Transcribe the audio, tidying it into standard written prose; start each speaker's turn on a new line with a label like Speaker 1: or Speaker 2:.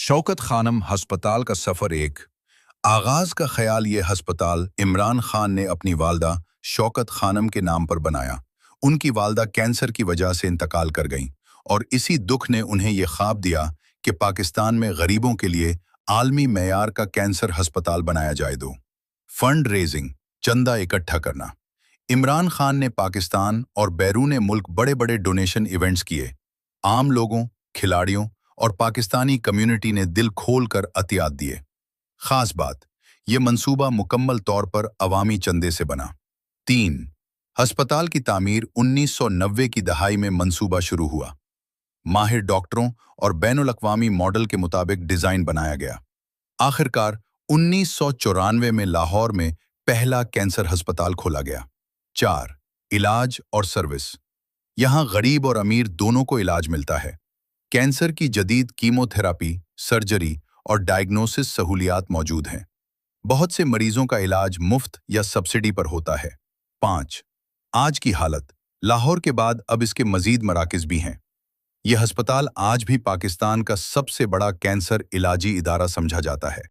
Speaker 1: शौकत खानम हस्पताल का सफ़र एक। आगाज़ का ख्याल ये हस्पताल इमरान खान ने अपनी वालदा शौकत खानम के नाम पर बनाया। उनकी वालदा कैंसर की वजह से इंतकाल कर गईं और इसी दुख ने उन्हें ये ख्वाब दिया कि पाकिस्तान में गरीबों के लिए आलमी मेयार का कैंसर हस्पताल बनाया जाए। दो फंड रेजिंग, चंदा इकट्ठा करना। इमरान खान ने पाकिस्तान और बैरून मुल्क बड़े बड़े डोनेशन इवेंट्स किए। आम लोगों, खिलाड़ियों और पाकिस्तानी कम्युनिटी ने दिल खोल कर अतियात दिए। खास बात, यह मंसूबा मुकम्मल तौर पर अवामी चंदे से बना। 3 अस्पताल की तामीर 1990 की दहाई में मंसूबा शुरू हुआ। माहिर डॉक्टरों और बैनुल-अक़वामी मॉडल के मुताबिक डिज़ाइन बनाया गया। आखिरकार 1994 में लाहौर में पहला कैंसर अस्पताल खोला गया। 4 इलाज और सर्विस। यहाँ गरीब और अमीर दोनों को इलाज मिलता है। कैंसर की जदीद कीमोथेरापी, सर्जरी और डायग्नोसिस सहूलियात मौजूद हैं। बहुत से मरीजों का इलाज मुफ्त या सब्सिडी पर होता है। 5 आज की हालत। लाहौर के बाद अब इसके मजीद मराकज़ भी हैं। यह अस्पताल आज भी पाकिस्तान का सबसे बड़ा कैंसर इलाजी इदारा समझा जाता है।